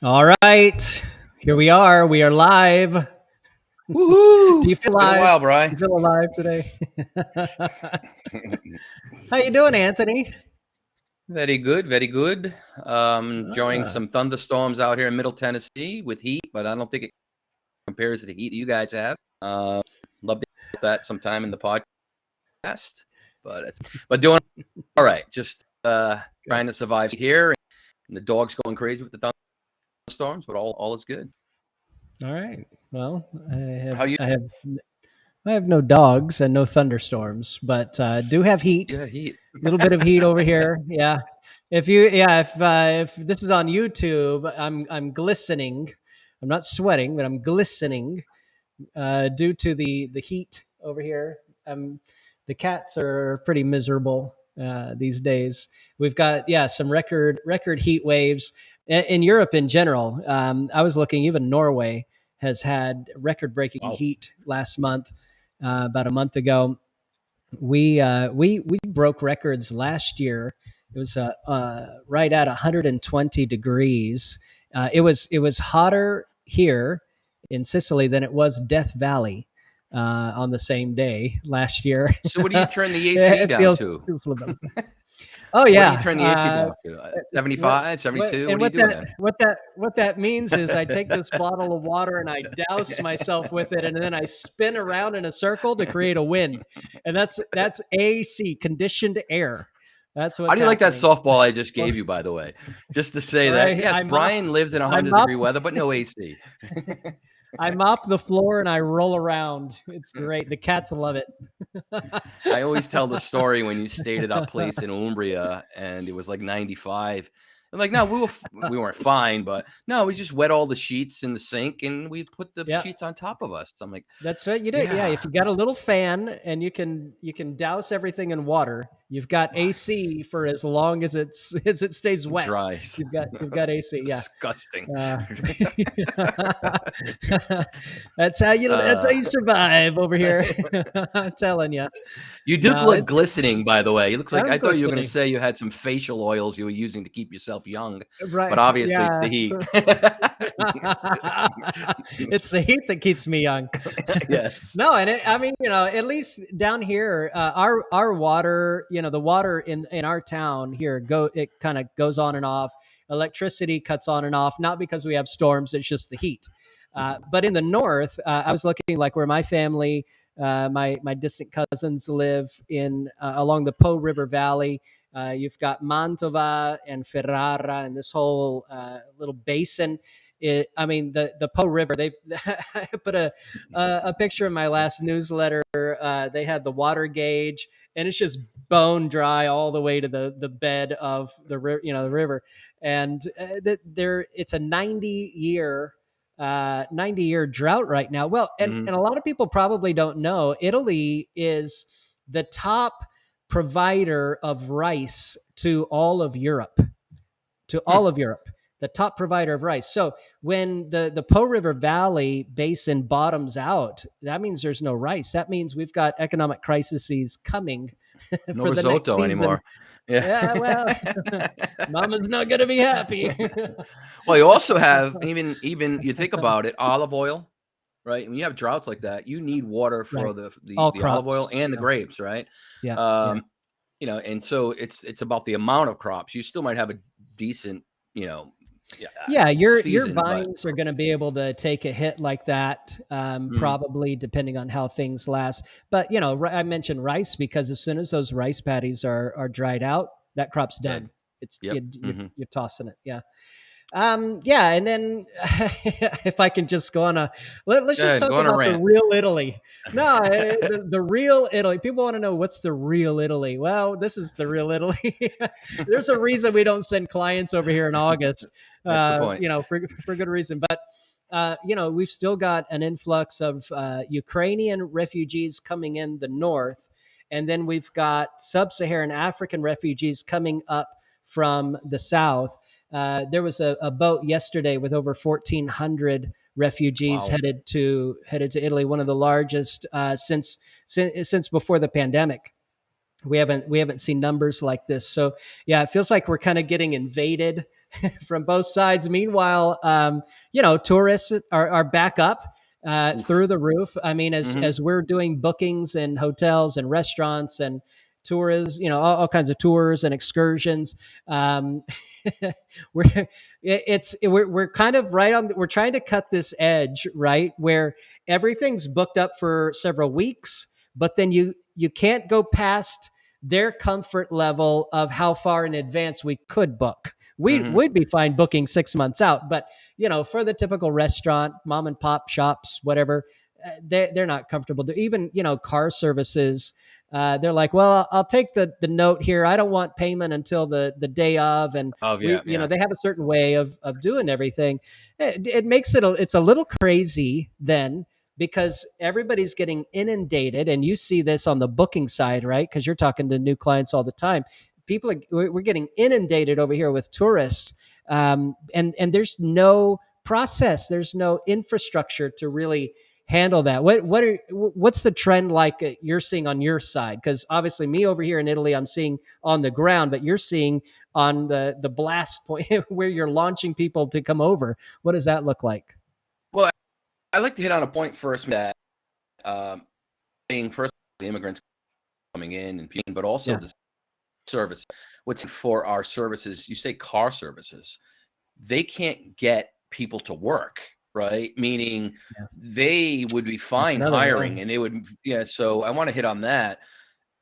All right, here we are. We are live. Do Woohoo! you feel It's been a alive? while, Do you Bry. feel alive today? How you doing, Anthony? Very good, very good. Enjoying Ah, some thunderstorms out here in Middle Tennessee with heat, but I don't think it compares to the heat you guys have. Love to hear that sometime in the podcast, but doing all right. Just good. trying to survive here, and the dog's going crazy with the thunderstorms, but all is good. All right. Well, I have How you? I have I have no dogs and no thunderstorms, but do have heat. Yeah, heat. A little bit of heat over here. Yeah. If this is on YouTube, I'm glistening. I'm not sweating, but I'm glistening due to the heat over here. The cats are pretty miserable these days. We've got some record heat waves in Europe in general. I was looking, even Norway has had record breaking Wow. heat last month. About a month ago, we broke records last year. It was right at 120 degrees. It was hotter here in Sicily than it was Death Valley on the same day last year. So, what do you turn the AC it down feels to? feels a little better. Oh What do you yeah. turn the AC down to? What 75, what 72? and What are you what doing that then? means is I take this bottle of water and I douse myself with it, and then I spin around in a circle to create a wind, and that's AC, conditioned air. That's How what's do you like that happening. softball I just Or, gave you, by the way? Just to say or that, I yes, I mop Brian lives in I 100 mop degree weather, but no AC. I mop the floor and I roll around. It's great. The cats love it. I always tell the story when you stayed at that place in Umbria and it was like 95. I'm like, no, we weren't fine, but no, we just wet all the sheets in the sink and we put the Yeah. sheets on top of us. I'm like, That's right. You do. Yeah, yeah, if you got a little fan and you can douse everything in water, you've got AC for as long as as it stays wet. dries. You've got AC. Yeah. Disgusting. Uh, that's how you uh, survive over here. I'm telling you. You do No, look it's glistening, by the way. You look like I'm I thought you were going to glistening. say you had some facial oils you were using to keep yourself young, but Right. obviously it's the Yeah. heat. It's the heat that keeps me young. Yes. No, and I mean, at least down here, our water, the water in our town here, it kind of goes on and off. Electricity cuts on and off, not because we have storms; it's just the heat. But in the north, I was looking like where my family, my distant cousins live in along the Po River Valley. You've got Mantova and Ferrara and this whole little basin. I mean, the Po River. They've I put a picture in my last newsletter. They had the water gauge, and it's just bone dry all the way to the bed of the river. And it's a 90-year drought right now. Well, and Mhm. and a lot of people probably don't know Italy is the top provider of rice to all of Europe to Hmm. all of Europe, the top provider of rice. So when the Po River Valley basin bottoms out, that means there's no rice. That means we've got economic crises coming No for the next risotto season. anymore. Yeah. Yeah, well, Mama's not going to be happy. Well, you also have even you think about it, olive oil, right? When you have droughts like that, you need water for Right. the All the olive oil crops. and the Yeah. grapes, right? Yeah. Yeah. Um, and so it's about the amount of crops. You still might have a decent, you know, yeah, Yeah, your season, but vines are going to be able to take a hit like that, mm, probably depending on how things last. But I mentioned rice because as soon as those rice paddies are dried out, that crop's dead. done. It's Yep. you're tossing it. Yeah. Yeah, and then if I can just go on let's Go just ahead, talk go on a about the rant. real Italy. No, the real Italy. People want to know what's the real Italy. Well, this is the real Italy. There's a reason we don't send clients over here in August, That's a good point. for good reason. But we've still got an influx of Ukrainian refugees coming in the north, and then we've got sub-Saharan African refugees coming up from the south. There was a boat yesterday with over 1,400 refugees Wow. headed to Italy, one of the largest since before the pandemic. we haven't seen numbers like this. So yeah, it feels like we're kind of getting invaded from both sides. Meanwhile, tourists are back up Oof. through the roof. I mean, Hmm. as we're doing bookings in hotels and restaurants and tours, all kinds of tours and excursions. Um, we're we're kind of right on. We're trying to cut this edge, right, where everything's booked up for several weeks, but then you can't go past their comfort level of how far in advance we could book. We Hmm. would be fine booking 6 months out, but for the typical restaurant, mom and pop shops, whatever, they're not comfortable. Even car services, they're like, well, I'll take the note here. I don't want payment until the day of, and Oh yeah, yeah. they have a certain way of doing everything. It makes it's a little crazy then because everybody's getting inundated, and you see this on the booking side, right? Because you're talking to new clients all the time. We're getting inundated over here with tourists, and there's no process, there's no infrastructure to really handle that. What's the trend like you're seeing on your side? Because obviously, me over here in Italy, I'm seeing on the ground, but you're seeing on the blast point where you're launching people to come over. What does that look like? Well, I like to hit on a point first that um, being first the immigrants coming in and but also Yeah, the service. What's for our services? You say car services. They can't get people to work, right? Meaning yeah, they would be that's fine another yeah, hiring and they would, yeah. So I want to hit on that.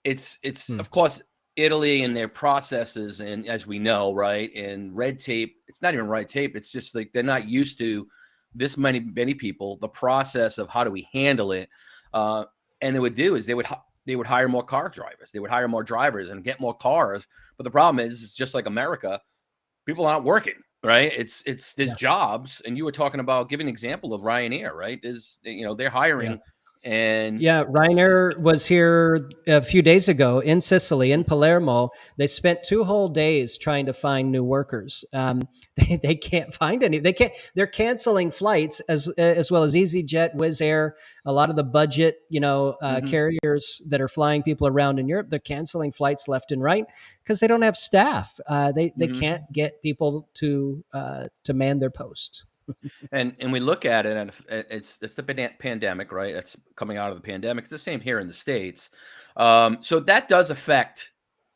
It's hmm, of course Italy and their processes, and as we know, right, and red tape. It's not even red tape. It's just like they're not used to this many people. The process of how do we handle it, uh, and they would do is they would hire more car drivers. They would hire more drivers and get more cars. But the problem is, it's just like America. People aren't working, right? It's there's yeah, jobs, and you were talking about giving an example of Ryanair, right? There's they're yeah. hiring, and Yeah, Reiner it's was here a few days ago in Sicily, in Palermo. They spent 2 whole days trying to find new workers. They can't find any. They can't. They're canceling flights as well as EasyJet, Wizz Air, a lot of the budget, mhm, carriers that are flying people around in Europe. They're canceling flights left and right because they don't have staff. They can't mhm. get people to man their posts. And we look at it, and it's the pandemic, right? That's coming out of the pandemic. It's the same here in the states. So that does affect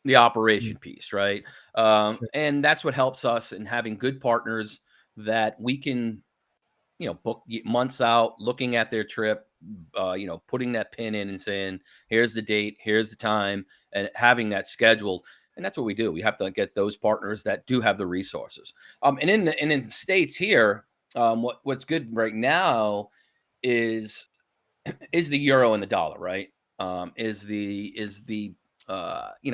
the Mm, operation piece, right? sure. And that's what helps us in having good partners that we can book months out, looking at their trip, putting that pin in and saying, here's the date, here's the time, and having that scheduled. And that's what we do. We have to get those partners that do have the resources. And in the States here, what's good right now is is the euro and the dollar, right?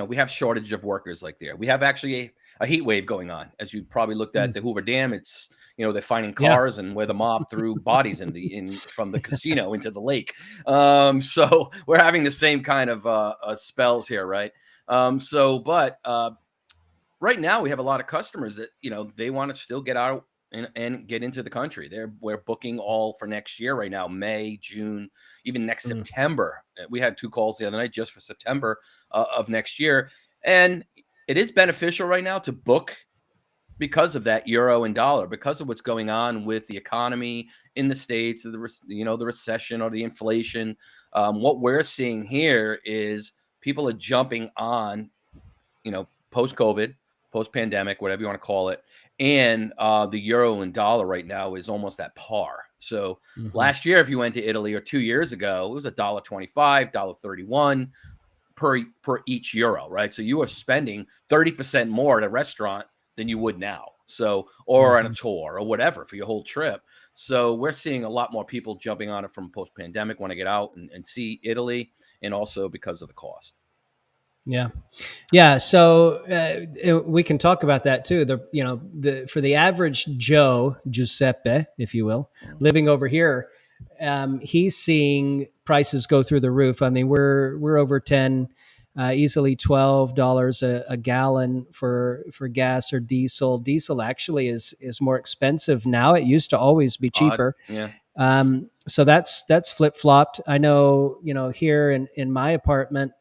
We have shortage of workers like there. We have actually a heat wave going on. As you probably looked at Mm, the Hoover Dam, it's they're finding yeah. cars and where the mob threw bodies in from the casino into the lake. So we're having the same kind of spells here, right? But right now we have a lot of customers that they want to still get out and get into the country. We're booking all for next year right now, May, June, even next Mm, September. We had 2 calls the other night just for September of next year, and it is beneficial right now to book because of that euro and dollar, because of what's going on with the economy in the states, the recession or the inflation. What we're seeing here is people are jumping on post COVID, post pandemic, whatever you want to call it. And the euro and dollar right now is almost at par. So mhm, last year, if you went to Italy, or 2 years ago, it was $1.25, $1.31 per each euro, right? So you are spending 30% more at a restaurant than you would now. So, or on a mhm. tour or whatever for your whole trip. So we're seeing a lot more people jumping on it from post pandemic, want to get out and see Italy, and also because of the cost. Yeah. Yeah, so we can talk about that too. The for the average Joe Giuseppe, if you will, Mm. living over here, he's seeing prices go through the roof. I mean, we're over 10, easily $12 a gallon for gas or diesel. Diesel actually is more expensive now. It used to always be Odd. cheaper. Yeah. So that's flip flopped. I know, here in my apartment.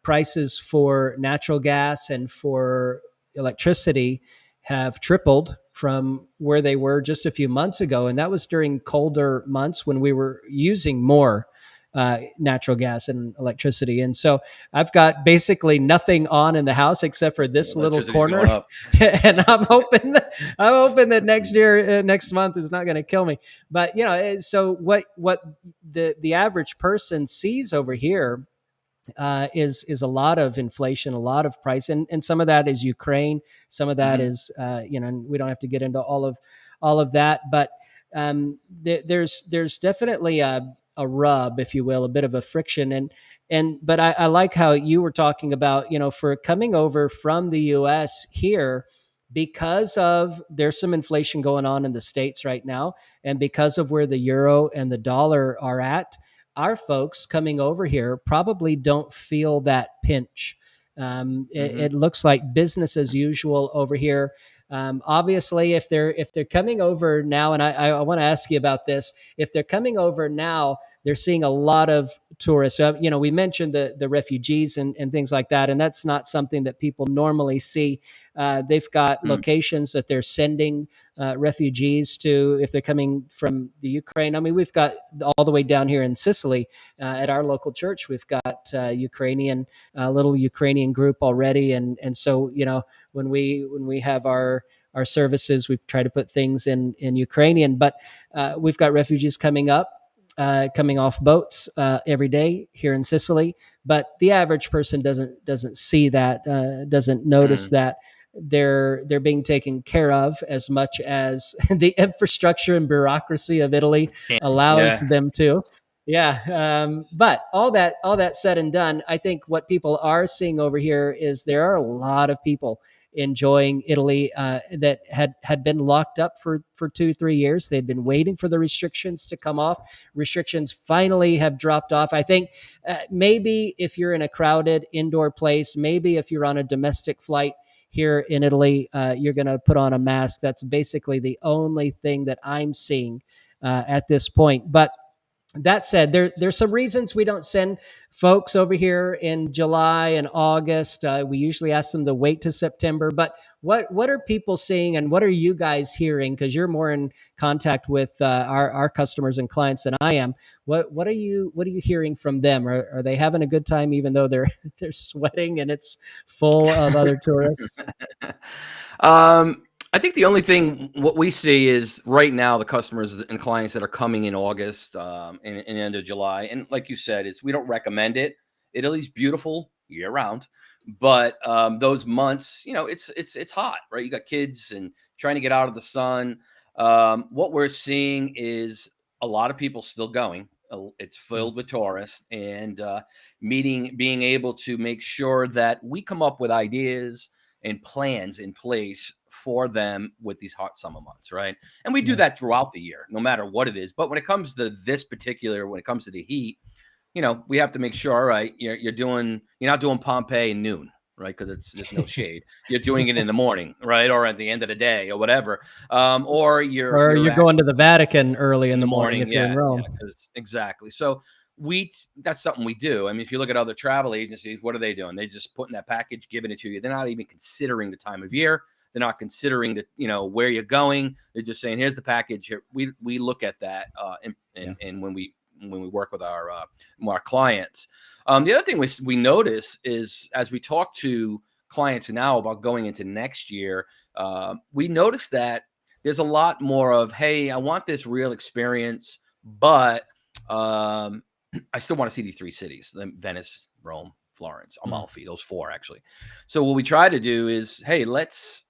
prices for natural gas and for electricity have tripled from where they were just a few months ago. And that was during colder months when we were using more natural gas and electricity. And so I've got basically nothing on in the house except for this little Electricity's corner. going up. And I'm hoping that next year, next month is not going to kill me. But so what the average person sees over here is a lot of inflation, a lot of price, and some of that is Ukraine, some of that Mhm. is and we don't have to get into all of that, but there's definitely a rub, if you will, a bit of a friction, and but I like how you were talking about for coming over from the U.S. here. Because of there's some inflation going on in the States right now, and because of where the euro and the dollar are at, our folks coming over here probably don't feel that pinch. It Mhm. looks like business as usual over here. Obviously, if they're coming over now, and I want to ask you about this, if they're coming over now, they're seeing a lot of tourists. We mentioned the refugees and things like that, and that's not something that people normally see. They've got Mm. locations that they're sending refugees to if they're coming from the Ukraine. I mean, we've got all the way down here in Sicily at our local church. We've got Ukrainian, little Ukrainian group already, and so when we have our services, we try to put things in Ukrainian. But we've got refugees coming up. Coming off boats every day here in Sicily, but the average person doesn't see that, doesn't notice Mm. that they're being taken care of as much as the infrastructure and bureaucracy of Italy allows Yeah. them to. Yeah, but all that said and done, I think what people are seeing over here is there are a lot of people enjoying Italy that had been locked up for 2-3 years. They'd been waiting for the restrictions to come off. Restrictions finally have dropped off. I think maybe if you're in a crowded indoor place, maybe if you're on a domestic flight here in Italy, you're going to put on a mask. That's basically the only thing that I'm seeing at this point. But that said, there's some reasons we don't send folks over here in July and August. We usually ask them to wait to September. But what are people seeing, and what are you guys hearing? Because you're more in contact with our customers and clients than I am. What are you hearing from them? Are they having a good time, even though they're they're sweating and it's full of other tourists? I think the only thing what we see is right now the customers and clients that are coming in August and end of July, and like you said, is we don't recommend it. Italy's beautiful year round, but those months, it's hot, right? You got kids and trying to get out of the sun. What we're seeing is a lot of people still going. It's Mm, filled with tourists, and being able to make sure that we come up with ideas and plans in place for them with these hot summer months, right? And we do yeah. that throughout the year, no matter what it is. But when it comes to when it comes to the heat, we have to make sure, all right, you're not doing Pompeii in noon, right? Because there's no shade. You're doing it in the morning, right, or at the end of the day, or whatever. Or Or you're you're going to actually the Vatican early in in the the morning morning, if you're in yeah, Rome. yeah, because exactly. So that's something we do. I mean, if you look at other travel agencies, what are they doing? They're just putting that package, giving it to you. They're not even considering the time of year. They're not considering where you're going. They're just saying, here's the package. Here. We look at that Yeah. and when we work with our clients. The other thing we notice is as we talk to clients now about going into next year, we notice that there's a lot more of, hey, I want this real experience, but um, I still want to see these three cities: Venice, Rome, Florence, Mm. Amalfi. Those four actually. So what we try to do is, hey, let's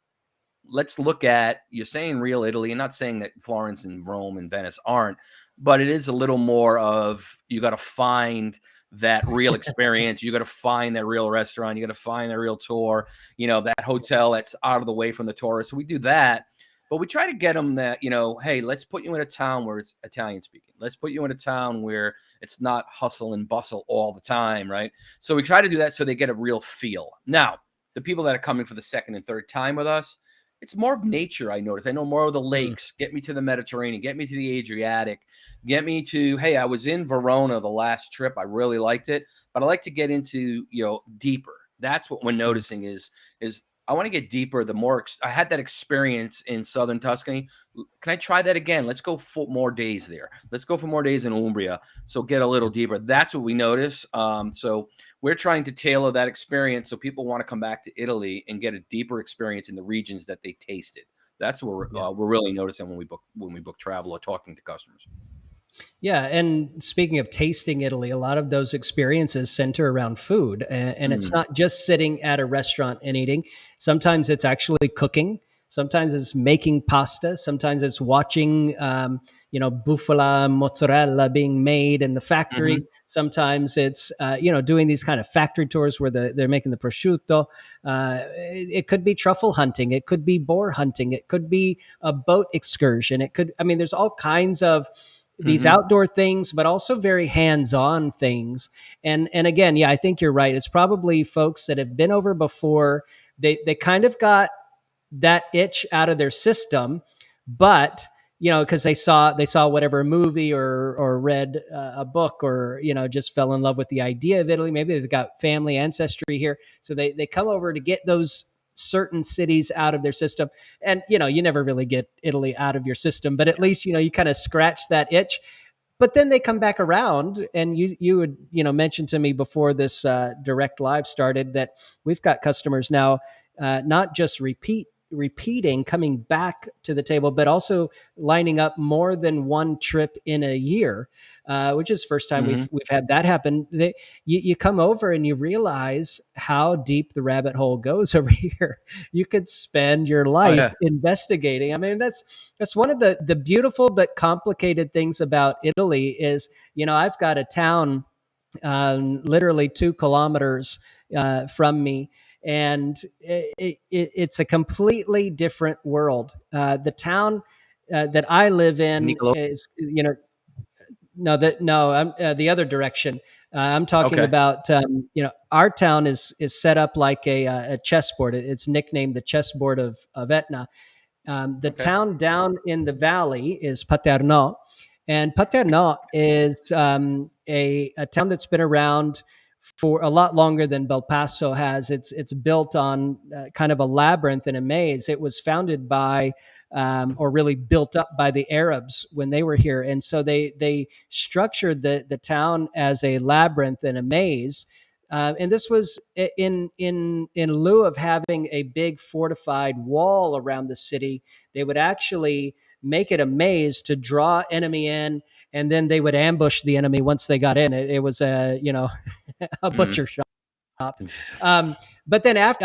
look at, you're saying real Italy, and not saying that Florence and Rome and Venice aren't, but it is a little more of, you got to find that real experience. You got to find that real restaurant. You got to find that real tour, that hotel that's out of the way from the tourists. So we do that, but we try to get them that, hey, let's put you in a town where it's Italian speaking. Let's put you in a town where it's not hustle and bustle all the time, right? So we try to do that so they get a real feel. Now, the people that are coming for the second and third time with us, it's more of nature. I notice. I know more of the Mm, lakes. Get me to the Mediterranean. Get me to the Adriatic. Get me to. Hey, I was in Verona the last trip. I really liked it, but I like to get into deeper. That's what we're mm. noticing is I want to get deeper. The more I had that experience in southern Tuscany. Can I try that again? Let's go for more days there. Let's go for more days in Umbria. So get a little deeper. That's what we notice. So we're trying to tailor that experience so people want to come back to Italy and get a deeper experience in the regions that they tasted. That's what Yeah. we're really noticing when we book travel or talking to customers. Yeah, and speaking of tasting Italy, a lot of those experiences center around food, and it's Mm. not just sitting at a restaurant and eating. Sometimes it's actually cooking. Sometimes it's making pasta. Sometimes it's watching, bufala mozzarella being made in the factory. Hmm. Sometimes it's, doing these kind of factory tours where they're making the prosciutto. It could be truffle hunting. It could be boar hunting. It could be a boat excursion. There's all kinds of these Hmm. outdoor things, but also very hands-on things. And again, yeah, I think you're right. It's probably folks that have been over before. They kind of got that itch out of their system, but because they saw whatever movie or read a book, or just fell in love with the idea of Italy. Maybe they've got family ancestry here, so they come over to get those certain cities out of their system. And you never really get Italy out of your system, but at Yeah. least you kind of scratch that itch. But then they come back around, and you would mention to me before this direct live started that we've got customers now, not just repeating, coming back to the table, but also lining up more than one trip in a year, which is the first time Hmm. we've had that happen. You come over and you realize how deep the rabbit hole goes over here. You could spend your Oh life yeah. investigating. That's one of the beautiful but complicated things about Italy is, I've got a town literally 2 kilometers from me, and it's a completely different world. The town that I live in Nicolo. is, no, I'm the other direction. I'm talking Okay. about, our town is set up like a chessboard. It's nicknamed the chessboard of Etna. The Okay. town down in the valley is Paterno, and Paterno is a town that's been around for a lot longer than Belpasso has. It's built on kind of a labyrinth and a maze. It was founded by, or really built up by, the Arabs when they were here, and so they structured the town as a labyrinth and a maze. And this was in lieu of having a big fortified wall around the city. They would actually make it a maze to draw enemy in, and then they would ambush the enemy once they got in. It was a a Hmm. butcher shop. Um, but then after,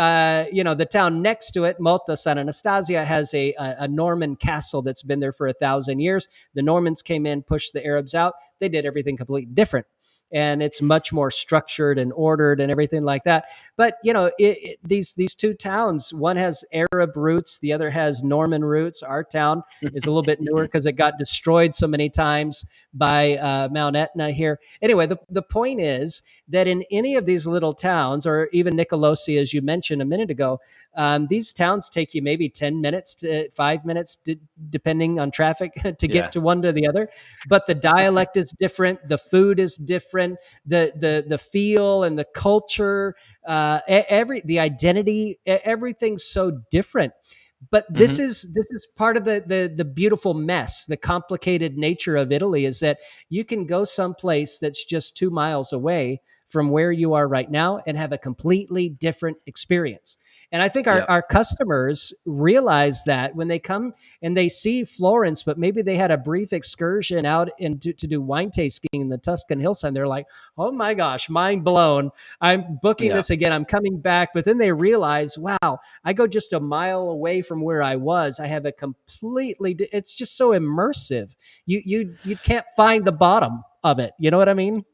the town next to it, Malta San Anastasia, has a Norman castle that's been there for 1,000 years. The Normans came in, pushed the Arabs out. They did everything completely different. And it's much more structured and ordered and everything like that. But these two towns, one has Arab roots, the other has Norman roots. Our town is a little bit newer because it got destroyed so many times by Mount Etna here. Anyway, the point is that in any of these little towns, or even Nicolosi, as you mentioned a minute ago, these towns take you maybe 10 minutes to 5 minutes, depending on traffic, to get Yeah. to one to the other. But the dialect is different, the food is different, the feel and the culture, the identity, everything's so different. But this Hmm. is this is part of the beautiful mess, the complicated nature of Italy, is that you can go someplace that's just 2 miles away from where you are right now and have a completely different experience. And I think our, Yep. our customers realize that when they come and they see Florence, but maybe they had a brief excursion out to do wine tasting in the Tuscan hillside. They're like, oh my gosh, mind blown. I'm booking Yeah. this again. I'm coming back. But then they realize, wow, I go just a mile away from where I was. I have a it's just so immersive. You can't find the bottom of it. You know what I mean?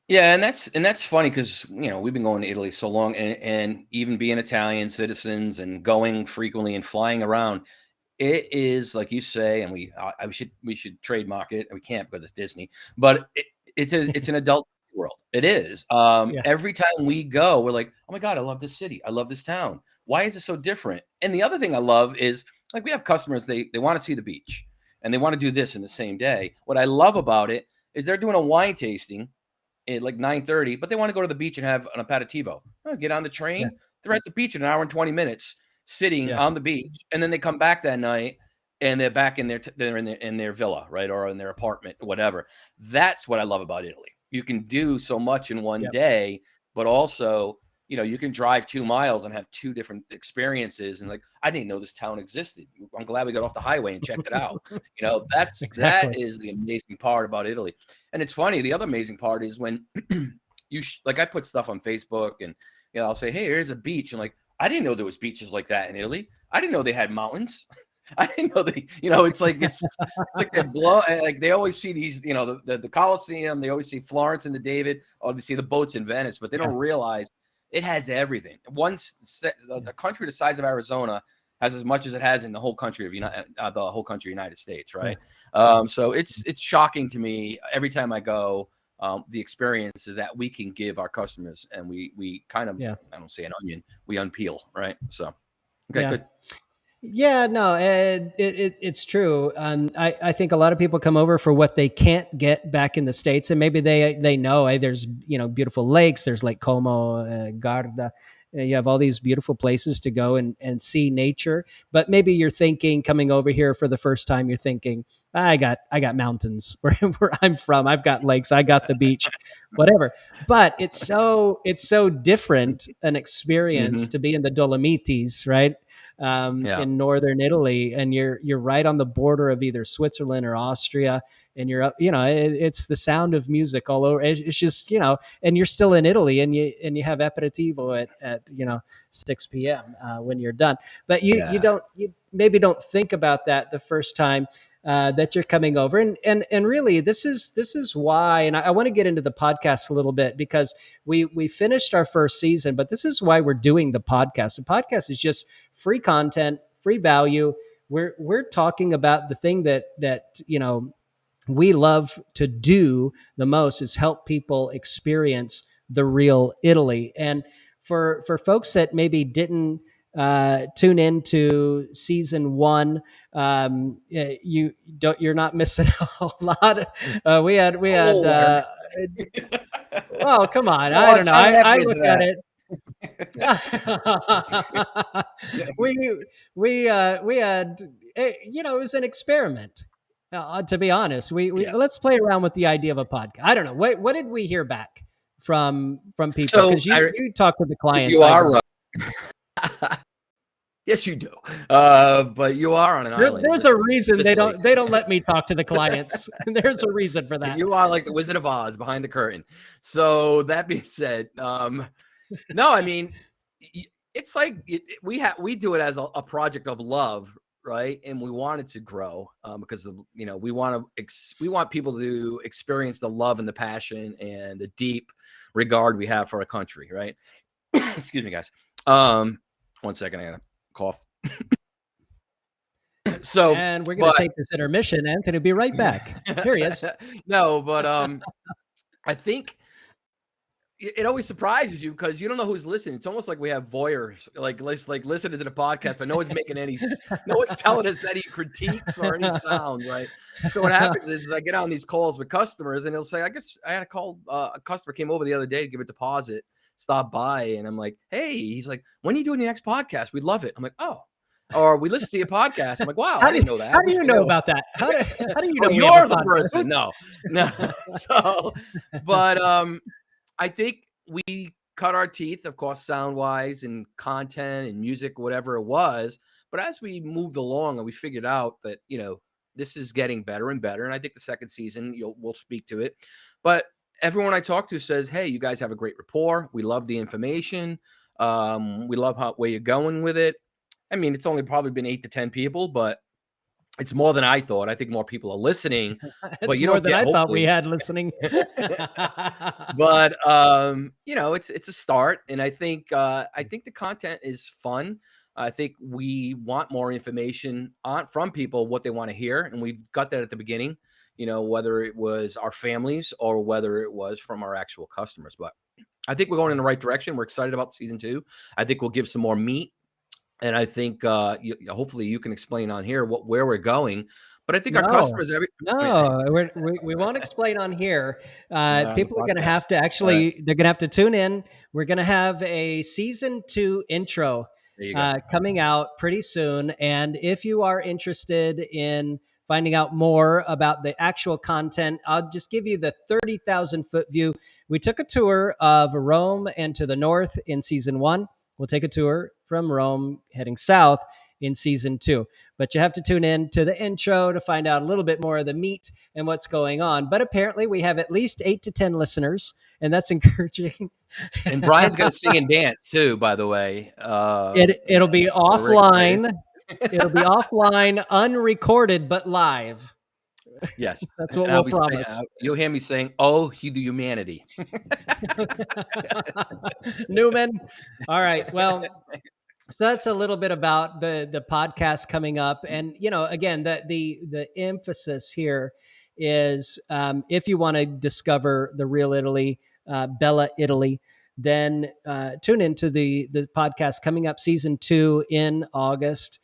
Yeah, and that's funny because we've been going to Italy so long, and even being Italian citizens and going frequently and flying around, it is like you say, and we should trademark it. We can't because it's Disney, but it's an adult. world. It is. Yeah. Every time we go, we're like, oh my God, I love this city. I love this town. Why is it so different? And the other thing I love is like we have customers, they want to see the beach and they want to do this in the same day. What I love about it is they're doing a wine tasting at like 9:30, but they want to go to the beach and have an aperitivo. Oh, get on the Yeah. train. They're at the beach in an hour and 20 minutes sitting Yeah. on the beach. And then they come back that night and they're back in their villa, right? Or in their apartment, whatever. That's what I love about Italy. You can do so much in one Yep. day, but also, you can drive 2 miles and have 2 different experiences. And like, I didn't know this town existed. I'm glad we got off the highway and checked it out. That Exactly. is the amazing part about Italy. And it's funny. The other amazing part is when like I put stuff on Facebook and I'll say, hey, here's a beach, and like I didn't know there was beaches like that in Italy. I didn't know they had mountains. I didn't know they, it's like they blow, like they always see these, the Colosseum. They always see Florence and the David, or they see the boats in Venice, but they Yeah. don't realize it has everything. The country the size of Arizona has as much as it has in the whole country of United States, right? So it's shocking to me every time I go. The experience that we can give our customers, and we kind of, I don't say an onion, we unpeel, right? So, okay, good. Yeah, no, it's true. I think a lot of people come over for what they can't get back in the States, and maybe they know, hey, there's beautiful lakes, there's Lake Como, Garda. You have all these beautiful places to go and see nature. But maybe you're thinking, coming over here for the first time, you're thinking, I got mountains where I'm from. I've got lakes. I got the beach, whatever. But it's so different an experience to be in the Dolomites, right? Yeah. In northern Italy, and you're right on the border of either Switzerland or Austria, and you're up, it's the sound of music all over. It's just, and you're still in Italy, and you have aperitivo at 6 p.m. When you're done. But you maybe don't think about that the first time that you're coming over, and really this is why. And I want to get into the podcast a little bit, because we finished our first season, but this is why we're doing the podcast. The podcast is just free content, free value. We're talking about the thing that we love to do the most, is help people experience the real Italy. And for folks that maybe didn't tune into season 1, you're not missing a whole lot. We had Lord. well, come on, Put a I lot of don't know. time and I effort look into at that. it. We had, it was an experiment. To be honest, we Yeah. let's play around with the idea of a podcast. I don't know, what did we hear back from people, So because you talk to the clients, you I are don't. right. Yes, you do. But you are on an island in There's a reason they Sicily. don't let me talk to the clients. There's a reason for that. You are like the Wizard of Oz behind the curtain. So that being said, no, I mean, it's like we do it as a project of love, right? And we want it to grow because we want people to experience the love and the passion and the deep regard we have for our country, right? Excuse me, guys. 1 second, I gotta cough. So, And we're going to take this intermission. Anthony will be right back. Here he is. No, but I think it always surprises you because you don't know who's listening. It's almost like we have voyeurs, like listening to the podcast, but no one's no one's telling us any critiques or any sound, right? So what happens is I get on these calls with customers, and they'll say, "I guess I had a call. A customer came over the other day to give a deposit, stop by, and I'm like, hey, he's like, when are you doing your next podcast? We'd love it. I'm like, oh." Or we listen to your podcast. I'm like, wow, I didn't know that. How do you know about that? How do you know? You're the person. No. So, but I think we cut our teeth, of course, sound wise and content and music, whatever it was. But as we moved along and we figured out that, this is getting better and better. And I think the second season, we'll speak to it. But everyone I talk to says, hey, you guys have a great rapport. We love the information. We love where you're going with it. I mean, it's only probably been 8 to 10 people, but it's more than I thought. I think more people are listening. It's more than I thought we had listening. But it's a start, and I think the content is fun. I think we want more information from people, what they want to hear. And we've got that at the beginning, whether it was our families or whether it was from our actual customers. But I think we're going in the right direction. We're excited about season 2. I think we'll give some more meat. And I think hopefully you can explain on here where we're going. But I think our No, customers, no, we won't explain on here. on the People are going to podcast. have to All right. they're going to have to tune in. We're going to have a season 2 intro There you go. coming out pretty soon. And if you are interested in finding out more about the actual content, I'll just give you the 30,000 foot view. We took a tour of Rome and to the north in season 1. We'll take a tour from Rome heading south in season 2. But you have to tune in to the intro to find out a little bit more of the meat and what's going on. But apparently, we have at least 8 to 10 listeners, and that's encouraging. And Brian's going to sing and dance too, by the way. It'll be we're excited. offline. It'll be offline, unrecorded, but live. Yes. That's what And I'll we'll be saying, promise. you'll hear me saying, "Oh, the humanity." Newman. All right. Well, so that's a little bit about the podcast coming up, and again, the emphasis here is if you want to discover the real Italy, Bella Italy, then tune into the podcast coming up, season 2 in August.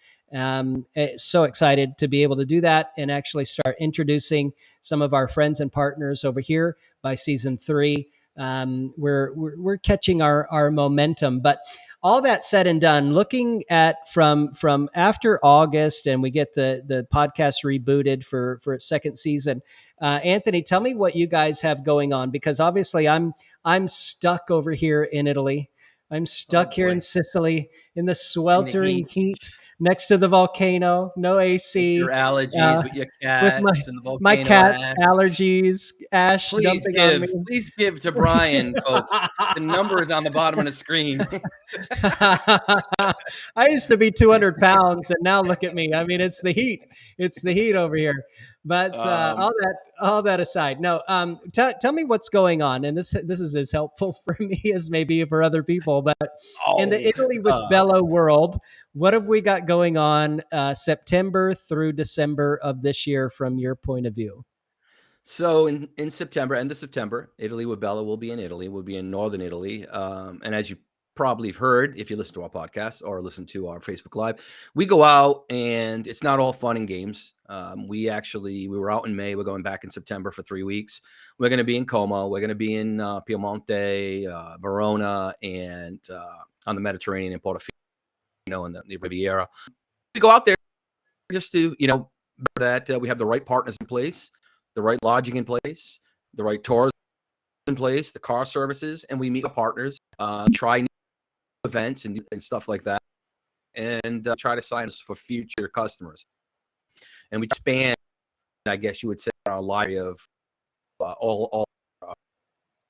So excited to be able to do that and actually start introducing some of our friends and partners over here by season 3. We're catching our momentum, but all that said and done, looking at from after August, and we get the podcast rebooted for its second season. Anthony, tell me what you guys have going on, because obviously I'm stuck over here in Italy. I'm stuck here in Sicily in the sweltering heat next to the volcano, no With your AC, allergies, with your with cats and the my volcano cat ash. allergies, ash dumping on me. Please give to Brian, folks. The number is on the bottom of the screen. I used to be 200 pounds, and now look at me. I mean, it's the heat. It's the heat over here. But all that aside, no. Tell me what's going on, and this is as helpful for me as maybe for other people. But in the Italy with Bella world, what have we got going on September through December of this year from your point of view? So in September, end of September, Italy with Bella will be in Italy. We'll be in northern Italy. And as you probably have heard, if you listen to our podcast or listen to our Facebook Live, we go out and it's not all fun and games. We were out in May. We're going back in September for 3 weeks. We're going to be in Como. We're going to be in Piemonte, Verona, and on the Mediterranean in Portofino and the Riviera. We go out there just to, that we have the right partners in place, the right lodging in place, the right tours in place, the car services, and we meet with partners, try new events and stuff like that, and try to sign us for future customers. And we expand, I guess you would say, our library of all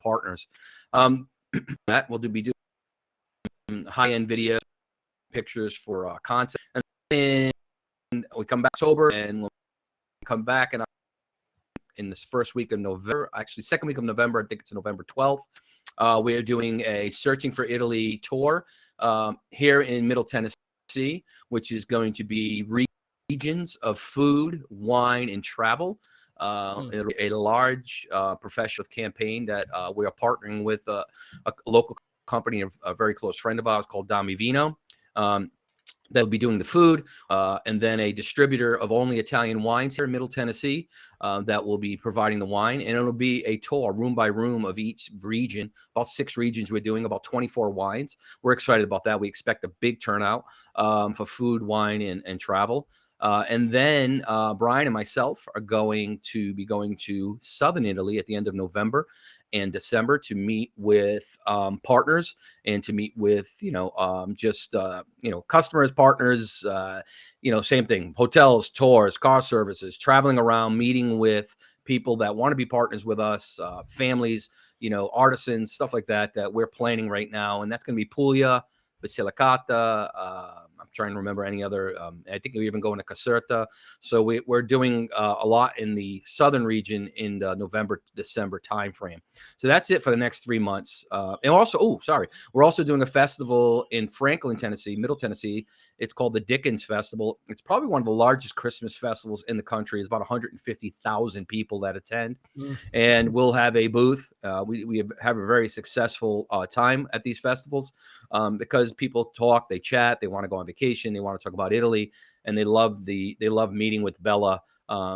partners. That will be doing high-end video pictures for content, and then we come back October, and we'll come back in this first week of November, actually second week of November, I think it's November 12th. We are doing a Searching for Italy tour here in Middle Tennessee, which is going to be regions of food, wine, and travel. It'll be a large professional campaign that we are partnering with a local company, a very close friend of ours called Dami Vino. That'll be doing the food, and then a distributor of only Italian wines here in Middle Tennessee that will be providing the wine. And it'll be a tour, room by room, of each region. About 6 regions we're doing, about 24 wines. We're excited about that. We expect a big turnout for food, wine, and travel. And then Brian and myself are going to be going to southern Italy at the end of November and December to meet with partners and to meet with, customers, partners, same thing, hotels, tours, car services, traveling around, meeting with people that want to be partners with us, families, artisans, stuff like that we're planning right now. And that's going to be Puglia, Basilicata, I'm trying to remember any other. I think we're even going to Caserta. So we're doing a lot in the southern region in the November, December timeframe. So that's it for the next 3 months. And also, we're also doing a festival in Franklin, Tennessee, Middle Tennessee. It's called the Dickens Festival. It's probably one of the largest Christmas festivals in the country. It's about 150,000 people that attend, and we'll have a booth. We have a very successful time at these festivals because people talk, they chat, they want to go on vacation, they want to talk about Italy, and they love meeting with Bella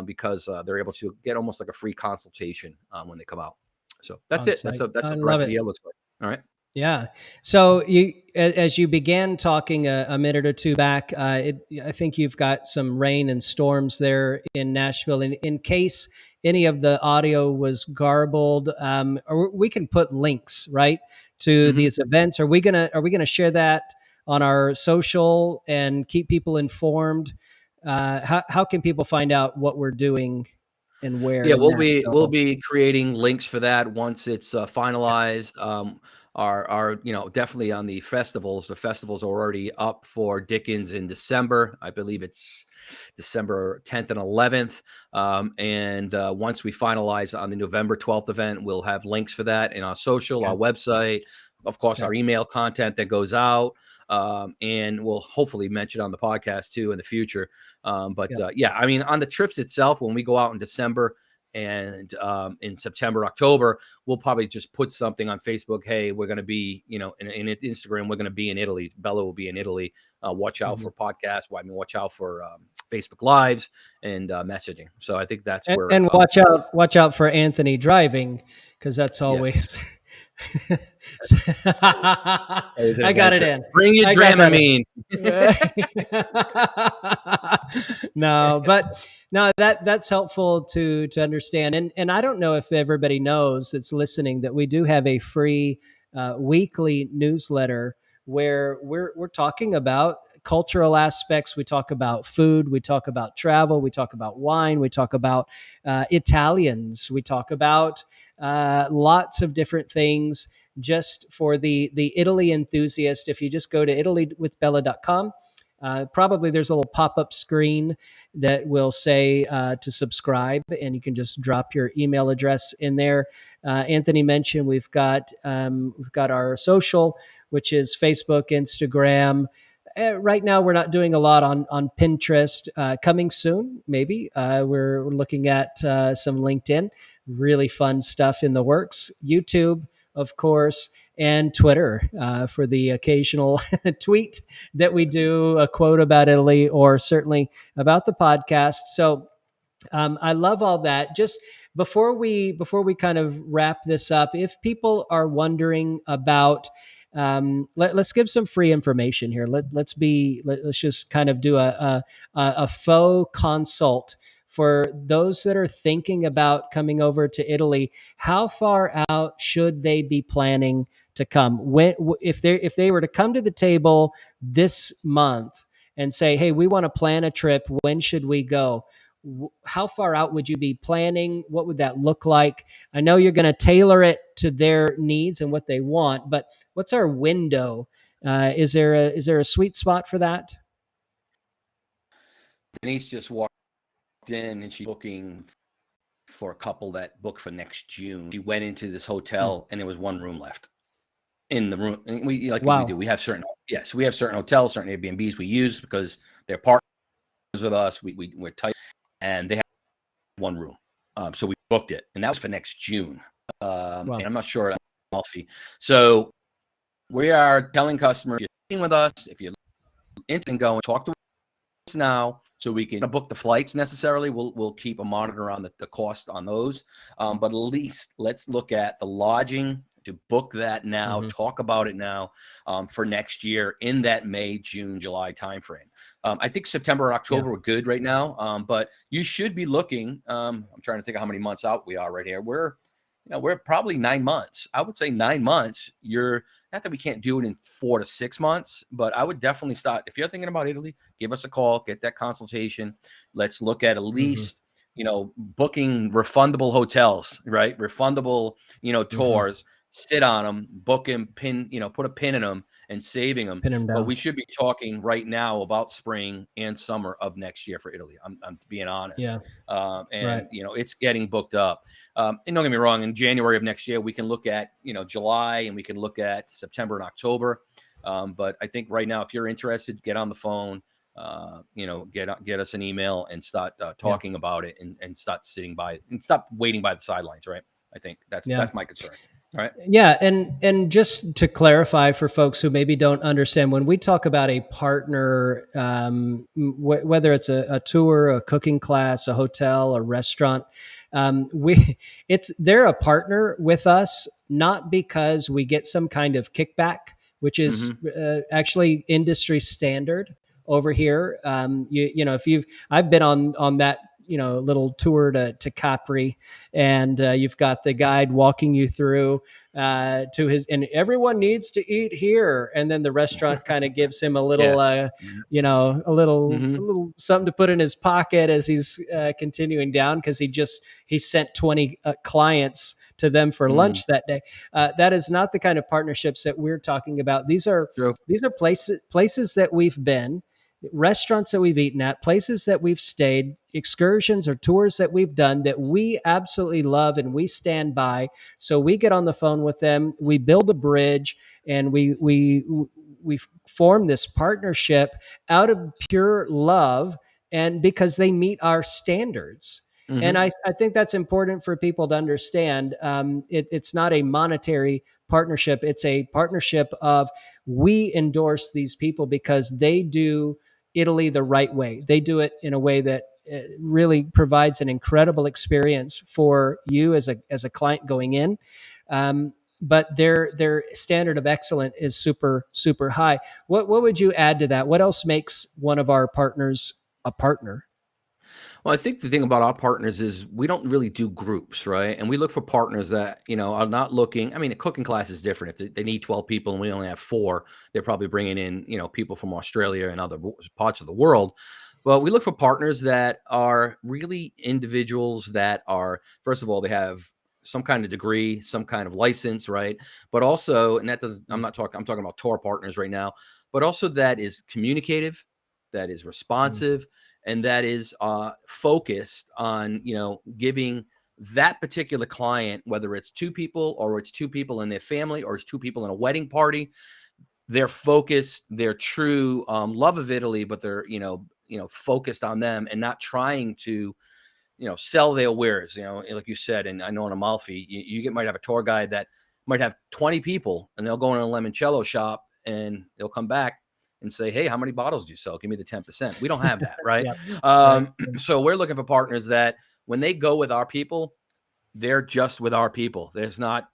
because they're able to get almost like a free consultation when they come out. So that's On it. site. That's I what the rest love of the it. year looks like. All right. Yeah. So as you began talking a minute or two back, I think you've got some rain and storms there in Nashville. In case any of the audio was garbled, or we can put links right to Mm-hmm. these events. Are we gonna share that on our social and keep people informed? How can people find out what we're doing and where Yeah, in we'll Nashville? be creating links for that once it's finalized. Our definitely on the festivals. The festivals are already up for Dickens in December. I believe it's December 10th and 11th. And once we finalize on the November 12th event, we'll have links for that in our social, Okay. our website, of course, Okay. our email content that goes out. And we'll hopefully mention on the podcast too in the future. But Yeah. yeah, I mean, on the trips itself, when we go out in December and in September, October, we'll probably just put something on Facebook. Hey, we're going to be, in Instagram, we're going to be in Italy. Bella will be in Italy. Watch out Mhm. for podcasts. Well, I mean, watch out for Facebook Lives and messaging. So I think that's where, And watch out for Anthony driving, because that's yes, always. that's always an I got it adventure. in. Bring your I got that in. Dramamine. No, but no, that's helpful to understand. And I don't know if everybody knows that's listening that we do have a free weekly newsletter where we're talking about cultural aspects. We talk about food. We talk about travel. We talk about wine. We talk about Italians. We talk about lots of different things just for the Italy enthusiast. If you just go to italywithbella.com, probably there's a little pop-up screen that will say to subscribe, and you can just drop your email address in there. Anthony mentioned we've got our social, which is Facebook, Instagram. Right now, we're not doing a lot on Pinterest. Coming soon, maybe. We're looking at some LinkedIn. Really fun stuff in the works. YouTube, of course, and Twitter for the occasional tweet that we do, a quote about Italy, or certainly about the podcast. So I love all that. Just before we kind of wrap this up, if people are wondering about, let's give some free information here. Let's just kind of do a faux consult for those that are thinking about coming over to Italy. How far out should they be planning to come? When, if they were to come to the table this month and say, "Hey, we want to plan a trip. When should we go?" How far out would you be planning? What would that look like? I know you're going to tailor it to their needs and what they want, but what's our window? Is there a sweet spot for that? Denise just walked in and she's booking for a couple that booked for next June. She went into this Hmm. hotel and there was one room left in the room. And we do. Wow. We have certain hotels, certain Airbnbs we use because they're partners with us. We're tight, and they have one room. So we booked it, and that was for next June. And Wow. I'm not sure about Amalfi. So we are telling customers, if you're staying with us, if you're interested in going, talk to us now so we can book the flights necessarily. We'll keep a monitor on the cost on those. But at least let's look at the lodging to book that now, Hmm. talk about it now for next year in that May, June, July timeframe. I think September and Yeah. October were good right now, but you should be looking. I'm trying to think of how many months out we are right here. We're probably 9 months. I would say 9 months. You're not that we can't do it in 4 to 6 months, but I would definitely start. If you're thinking about Italy, give us a call, get that consultation. Let's look at Hmm. least, booking refundable hotels, right? Refundable, Hmm. tours sit on them, book them, put a pin in them and saving them. Pin them But down. we should be talking right now about spring and summer of next year for Italy. I'm being honest. Yeah. Right. And, it's getting booked up. And don't get me wrong, in January of next year, we can look at, July, and we can look at September and October. But I think right now, if you're interested, get on the phone, get us an email and start Yeah. talking about it, and start sitting by and stop waiting by the sidelines. Right. I think Yeah. that's my concern. Right. Yeah, and just to clarify for folks who maybe don't understand, when we talk about a partner, whether it's a tour, a cooking class, a hotel, a restaurant, we they're a partner with us not because we get some kind of kickback, which is Mm-hmm. actually industry standard over here. If I've been on that little tour to Capri, and you've got the guide walking you through to his, and everyone needs to eat here, and then the restaurant kind of gives him a Yeah. little a Mm-hmm. little something to put in his pocket as he's continuing down, because he sent 20 clients to them for Mm. lunch that day. That is not the kind of partnerships that we're talking about. True. These are places that we've been, restaurants that we've eaten at, places that we've stayed, excursions or tours that we've done that we absolutely love and we stand by. So we get on the phone with them, we build a bridge, and we form this partnership out of pure love, and because they meet our standards. And Mm-hmm. I think that's important for people to understand. It's not a monetary partnership. It's a partnership of, we endorse these people because they do Italy the right way. They do it in a way that really provides an incredible experience for you as a client going in. But their standard of excellence is super high. What would you add to that? What else makes one of our partners a partner? Well, I think the thing about our partners is we don't really do groups, right? And we look for partners that, are not looking. I mean, a cooking class is different. If they need 12 people and we only have four, they're probably bringing in, people from Australia and other parts of the world. But we look for partners that are really individuals that are, first of all, they have some kind of degree, some kind of license, right? But also, and that doesn't, I'm talking about tour partners right now, but also that is communicative, that is Mm. responsive, and that is focused on giving that particular client, whether it's two people or it's two people and their family or it's two people in a wedding party, they're focused, their true love of Italy, but they're focused on them and not trying to sell their wares, like you said. And I know in Amalfi, might have a tour guide that might have 20 people, and they'll go in a limoncello shop and they'll come back and say, hey, how many bottles did you sell? Give me the 10%. We don't have that, right? Yeah. Right. So we're looking for partners that when they go with our people, they're just with our people. There's not,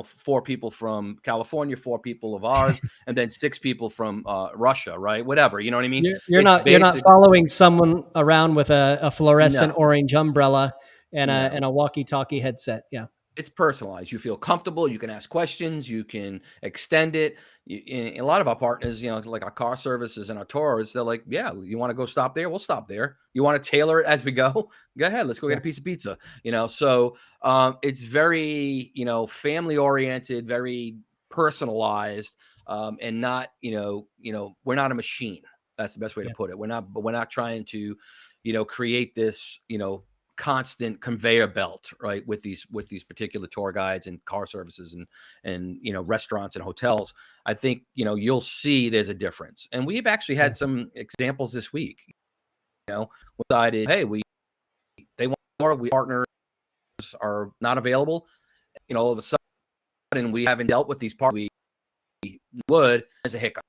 four people from California, four people of ours, and then six people from Russia, right? Whatever, you know what I mean? It's You're not basic. following someone around with a fluorescent No, orange umbrella and no. a walkie-talkie headset. Yeah. It's personalized. You feel comfortable. You can ask questions. You can extend it. A lot of our partners, like our car services and our tours, they're like, yeah, you want to go stop there? We'll stop there. You want to tailor it as we go? Go ahead. Let's go get Yeah. a piece of pizza. So it's very, family oriented, very personalized, and not, we're not a machine. That's the best way to Yeah. put it. We're not trying to, create this, constant conveyor belt, right, with these particular tour guides and car services and restaurants and hotels. I think you'll see there's a difference, and we've actually Yeah. had some examples this week. We decided, hey, they want more, we partners are not available. All of a sudden we haven't dealt with these partners we would as a hiccup,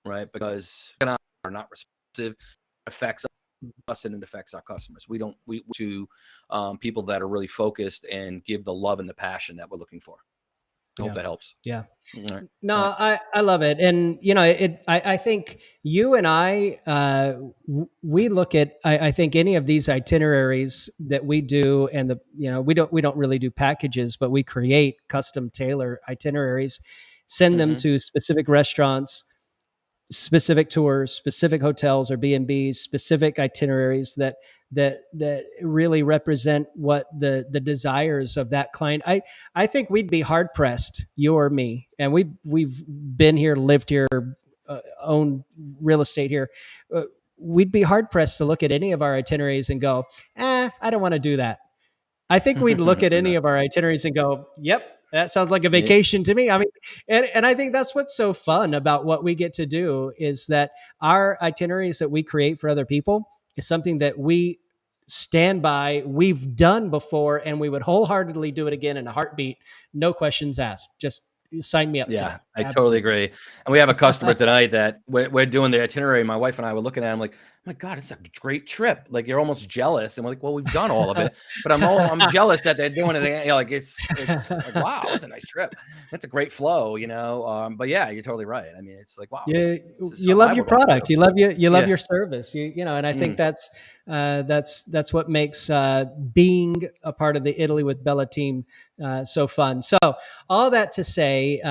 right? Because are not responsive, affects us and it affects our customers. We to people that are really focused and give the love and the passion that we're looking for. I hope Yeah. that helps. Yeah. All right. No, All right. I love it. And, I think you and I, we look at, I think any of these itineraries that we do, and we don't really do packages, but we create custom tailor itineraries, send them Mm-hmm. to specific restaurants. specific tours, specific hotels or B&Bs, specific itineraries that really represent what the desires of that client. I think we'd be hard pressed, you or me, and we've been here, lived here, owned real estate here. We'd be hard pressed to look at any of our itineraries and go, I don't want to do that. I think we'd look at any No. of our itineraries and go, yep, that sounds like a Yeah. vacation to me. I mean, and I think that's what's so fun about what we get to do is that our itineraries that we create for other people is something that we stand by, we've done before, and we would wholeheartedly do it again in a heartbeat. No questions asked. Just sign me up Yeah, today. I totally Absolutely. agree. And we have a customer tonight that we're doing the itinerary. My wife and I were looking at him like, "Oh my God, it's a great trip." Like you're almost jealous. And we're like, "Well, we've done all of it." But I'm jealous that they're doing it again. You know, like it's like, wow, it's a nice trip. It's a great flow, you know. But yeah, you're totally right. I mean, it's like, wow, this is You something I love your would want to product. do. You love Yeah. your service. And I think Mm. that's what makes being a part of the Italy with Bella team so fun. So all that to say,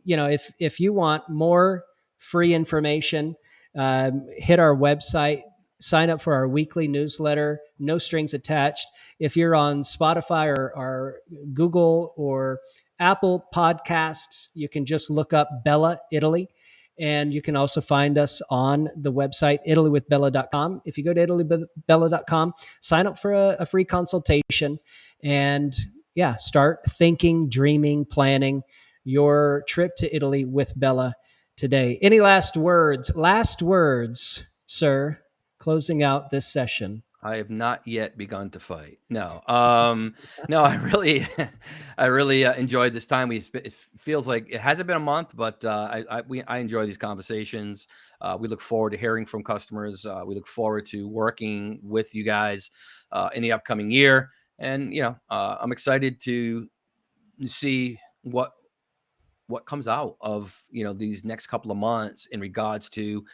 if you want more free information, hit our website. Sign up for our weekly newsletter, no strings attached. If you're on Spotify or Google or Apple Podcasts, you can just look up Bella Italy. And you can also find us on the website, italywithbella.com. If you go to italywithbella.com, sign up for a free consultation and yeah, start thinking, dreaming, planning your trip to Italy with Bella today. Any last words? Last words, sir, closing out this session. I have not yet begun to fight. No, no, I really, I really enjoyed this time. It feels like it hasn't been a month, but I enjoy these conversations. We look forward to hearing from customers. We look forward to working with you guys in the upcoming year, and I'm excited to see what comes out of these next couple of months in regards to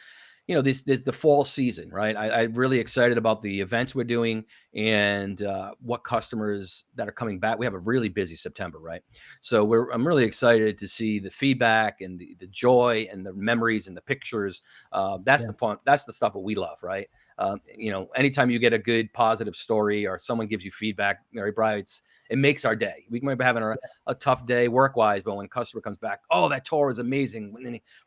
this the fall season, right? I'm really excited about the events we're doing and what customers that are coming back. We have a really busy September, right? So I'm really excited to see the feedback and the joy and the memories and the pictures. That's Yeah, the fun. That's the stuff that we love, right? Anytime you get a good positive story or someone gives you feedback, Mary Bright, it makes our day. We might be having a tough day work wise, but when a customer comes back, oh, that tour is amazing.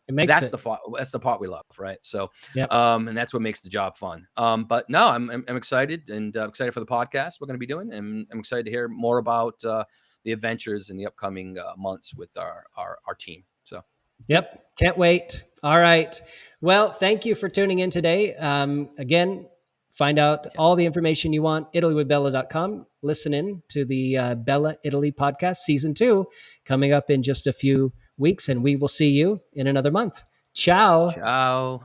it makes That's it. the that's the part we love, right? So Yep. and that's what makes the job fun. But no, I'm excited and excited for the podcast we're going to be doing, and I'm excited to hear more about the adventures in the upcoming months with our team. So, yep, Yep. Can't wait. All right. Well, thank you for tuning in today. Again, find out yeah, all the information you want, italywithbella.com. Listen in to the Bella Italy podcast, season 2, coming up in just a few weeks, and we will see you in another month. Ciao. ciao.